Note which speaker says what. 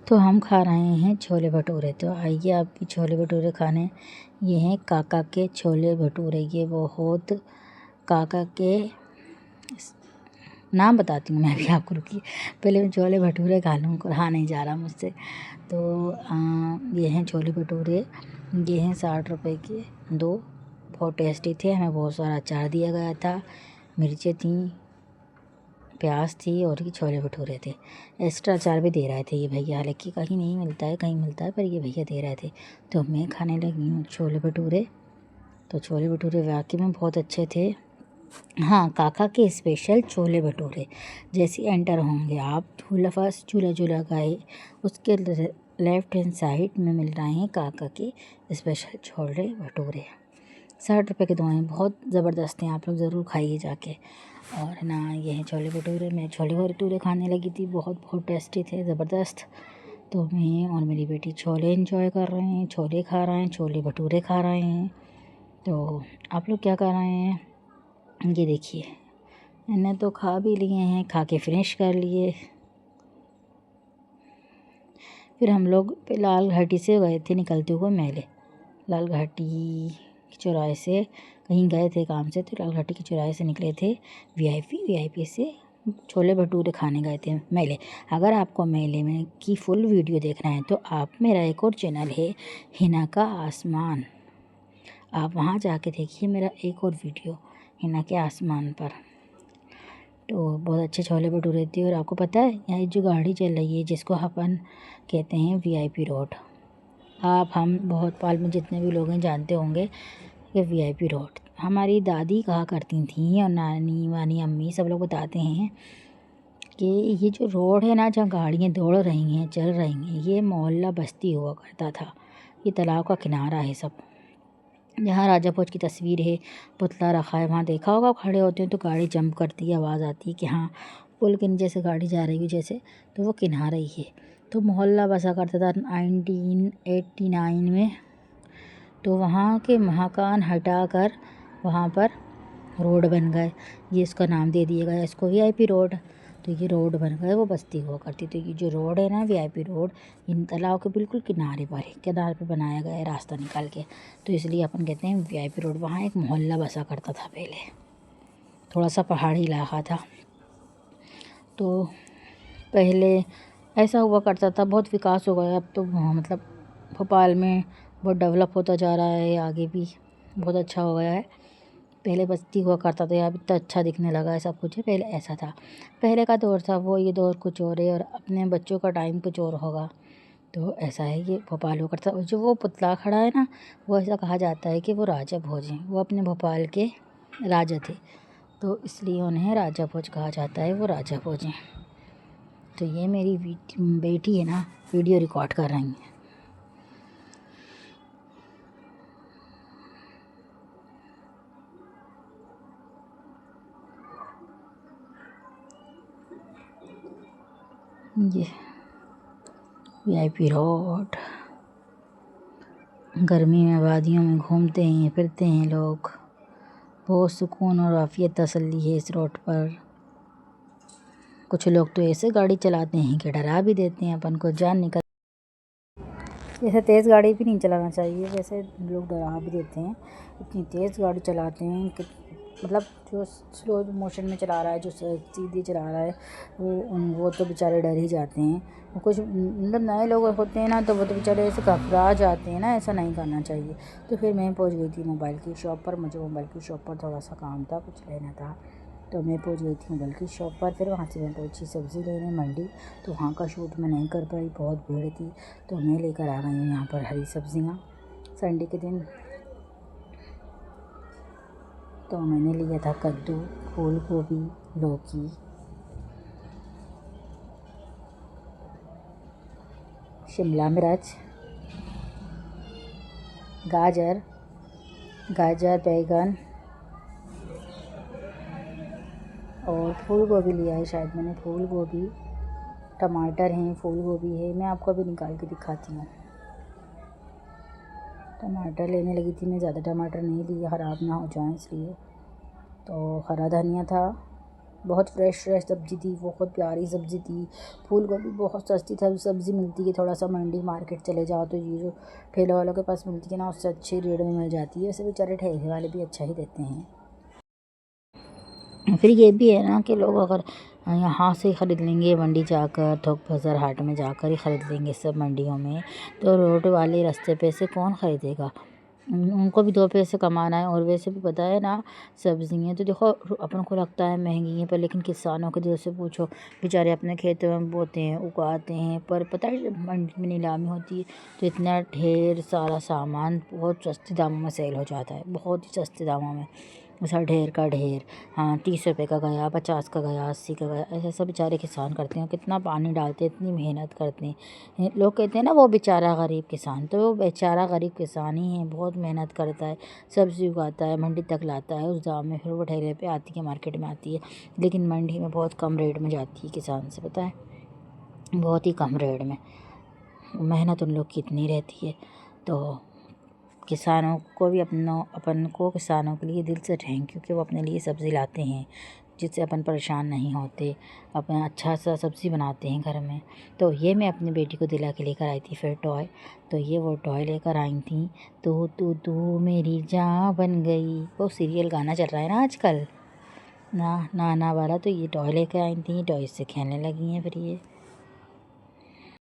Speaker 1: तो हम खा रहे हैं छोले भटूरे। तो आइए आप भी छोले भटूरे खाने। ये हैं काका के छोले भटूरे। ये बहुत काका के नाम बताती हूँ मैं भी आपको, रुकिए। पहले मैं छोले भटूरे खा लूँ, रहा नहीं जा रहा मुझसे। तो ये हैं छोले भटूरे। ये हैं 60 रुपए के 2। बहुत टेस्टी थे। हमें बहुत सारा अचार दिया गया था, मिर्चें थी, प्याज थी और ये छोले भटूरे थे। एक्स्ट्रा अचार भी दे रहे थे ये भैया, हालांकि कहीं नहीं मिलता है, कहीं मिलता है, पर ये भैया दे रहे थे। तो मैं खाने लगी हूँ छोले भटूरे। तो छोले भटूरे वाकई में बहुत अच्छे थे। हाँ, काका के स्पेशल छोले भटूरे। जैसे एंटर होंगे आप फर्स्ट झूला झूला गए, उसके लेफ्ट हैंड साइड में मिल रहे हैं काका के स्पेशल छोले भटूरे। 60 रुपये के 2 हैं। बहुत ज़बरदस्त हैं, आप लोग ज़रूर खाइए जाके। और ना ये हैं छोले भटूरे। मैं छोले भटूरे खाने लगी थी, बहुत टेस्टी थे, ज़बरदस्त। तो मैं और मेरी बेटी छोले एंजॉय कर रहे हैं, छोले खा रहे हैं, छोले भटूरे खा रहे हैं। तो आप लोग क्या कर रहे हैं? ये देखिए, मैंने तो खा भी लिए हैं, खा के फिनिश कर लिए। फिर हम लोग लाल घाटी से गए थे निकलते हुए मेले। लाल घाटी चौराहे से कहीं गए थे काम से, तो लाल घाटी के चौराहे से निकले थे वीआईपी से छोले भटूरे खाने गए थे मेले। अगर आपको मेले में की फुल वीडियो देखना है तो आप मेरा एक और चैनल है हिना का आसमान, आप वहाँ जाके देखिए मेरा एक और वीडियो हिना के आसमान पर। तो बहुत अच्छे छोले भटूरे थे। और आपको पता है यहाँ जो गाड़ी चल रही है जिसको अपन कहते हैं वीआईपी रोड, आप हम बहुत पाल में जितने भी लोग हैं जानते होंगे ये वीआईपी रोड। हमारी दादी कहा करती थी और नानी वानी अम्मी सब लोग बताते हैं कि ये जो रोड है ना, जहाँ गाड़ियाँ दौड़ रही हैं, चल रही हैं, ये मोहल्ला बस्ती हुआ करता था। ये तालाब का किनारा है सब। यहाँ राजा भोज की तस्वीर है, पुतला रखा है, वहाँ देखा होगा खड़े होते हैं तो गाड़ी जंप करती है, आवाज़ आती है कि हाँ पुल के नीचे से गाड़ी जा रही है जैसे, तो वो किनारा ही है। तो मोहल्ला बसा करता था 1989 में। तो वहाँ के मकान हटा कर वहाँ पर रोड बन गए, ये इसका नाम दे दिया गया इसको वीआईपी रोड। तो ये रोड बन गए, वो बस्ती हुआ करती। तो ये जो रोड है ना वीआईपी रोड, इन तालाब के बिल्कुल किनारे पर है, किनारे पर बनाया गया है रास्ता निकाल के, तो इसलिए अपन कहते हैं वीआईपी रोड। वहाँ एक मोहल्ला बसा करता था पहले, थोड़ा सा पहाड़ी इलाका था। तो पहले ऐसा हुआ करता था, बहुत विकास हो गया अब तो, मतलब भोपाल में बहुत डेवलप होता जा रहा है, आगे भी बहुत अच्छा हो गया है। पहले बस्ती हुआ करता था, अब इतना अच्छा दिखने लगा है सब कुछ है, पहले ऐसा था। पहले का दौर था वो, ये दौर कुछ और है और अपने बच्चों का टाइम कुछ और होगा। तो ऐसा है, ये भोपाल हुआ करता। जो वो पुतला खड़ा है ना, वो ऐसा कहा जाता है कि वो राजा भोज हैं, वो अपने भोपाल के राजा थे, तो इसलिए उन्हें राजा भोज कहा जाता है, वो राजा भोज हैं। तो ये मेरी बेटी है ना, वीडियो रिकॉर्ड कर रही है। ये वीआईपी रोड, गर्मी में वादियों में घूमते हैं फिरते हैं लोग, बहुत सुकून और आफियत तसल्ली है इस रोड पर। कुछ लोग तो ऐसे गाड़ी चलाते हैं कि डरा भी देते हैं अपन को, जान निकल। जैसे तेज़ गाड़ी भी नहीं चलाना चाहिए, वैसे लोग डरा भी देते हैं, इतनी तेज़ गाड़ी चलाते हैं कि मतलब जो स्लो मोशन में चला रहा है, जो सीधे चला रहा है, वो तो बेचारे डर ही जाते हैं। कुछ मतलब नए लोग होते हैं ना, तो वो तो बेचारे ऐसे घबरा जाते हैं ना, ऐसा नहीं करना चाहिए। तो फिर मैं पहुंच गई थी मोबाइल की शॉप पर, मुझे मोबाइल की शॉप पर थोड़ा सा काम था, कुछ लेना था, तो मैं पहुंच गई थी मोबाइल की शॉप पर। फिर वहाँ से मैं पहुंची सब्ज़ी लेने मंडी, तो वहाँ का शूट मैं नहीं कर पाई, बहुत भीड़ थी। तो मैं लेकर आ गई हूँ यहाँ पर हरी सब्जियाँ संडे के दिन। तो मैंने लिया था कद्दू, फूल गोभी, लौकी, शिमला मिर्च, गाजर बैंगन और फूल गोभी लिया है शायद मैंने, फूल गोभी, टमाटर हैं, फूल गोभी है। मैं आपको अभी निकाल के दिखाती हूँ। टमाटर लेने लगी थी मैं, ज़्यादा टमाटर नहीं लिए, ख़राब ना हो जाए इसलिए। तो हरा धनिया था, बहुत फ्रेश फ्रेश सब्ज़ी थी, बहुत प्यारी सब्ज़ी थी। फूल गोभी बहुत सस्ती सब्ज़ी मिलती है। थोड़ा सा मंडी मार्केट चले जाओ तो ये जो ठेले वालों के पास मिलती है ना, उससे अच्छे रेट में मिल जाती है। वैसे बेचारे ठेले वाले भी अच्छा ही देते हैं। फिर ये भी है ना कि लोग अगर यहाँ से ख़रीद लेंगे, मंडी जाकर थोक बाज़ार हाट में जाकर ही ख़रीद लेंगे सब मंडियों में, तो रोड वाले रास्ते पे से कौन ख़रीदेगा। उनको भी 2 पैसे कमाना है। और वैसे भी पता है ना, सब्ज़ियाँ तो देखो अपन को लगता है महंगी हैं, पर लेकिन किसानों के दिल से पूछो, बेचारे अपने खेतों में बोते हैं, उगाते हैं। पर पता है जब मंडी में नीलामी होती है तो इतना ढेर सारा सामान बहुत सस्ते दामों में सेल हो जाता है, बहुत ही सस्ते दामों में। ऐसा ढेर का ढेर, हाँ 30 रुपये का गया, 50 का गया, 80 का गया, ऐसा सब बेचारे किसान करते हैं। कितना पानी डालते हैं, इतनी मेहनत करते हैं। लोग कहते हैं ना वो बेचारा गरीब किसान, तो वो बेचारा गरीब किसान ही है। बहुत मेहनत करता है, सब्ज़ी उगाता है, मंडी तक लाता है, उस दाम में फिर वो ठेले पे आती है, मार्केट में आती है। लेकिन मंडी में बहुत कम रेट में जाती है किसान से, पता है, बहुत ही कम रेट में। मेहनत उन लोग की इतनी रहती है। तो किसानों को भी अपन को किसानों के लिए दिल से थैंक यू कि वो अपने लिए सब्ज़ी लाते हैं, जिससे अपन परेशान नहीं होते। अपन अच्छा सा सब्ज़ी बनाते हैं घर में। तो ये मैं अपनी बेटी को दिला के लेकर आई थी फिर टॉय। तो ये वो टॉय लेकर आई थी, तू मेरी जान बन गई, वो सीरियल गाना चल रहा है ना आजकल, ना नाना वाला। तो ये टॉय लेकर आई थी, टॉय से खेलने लगी हैं फिर ये।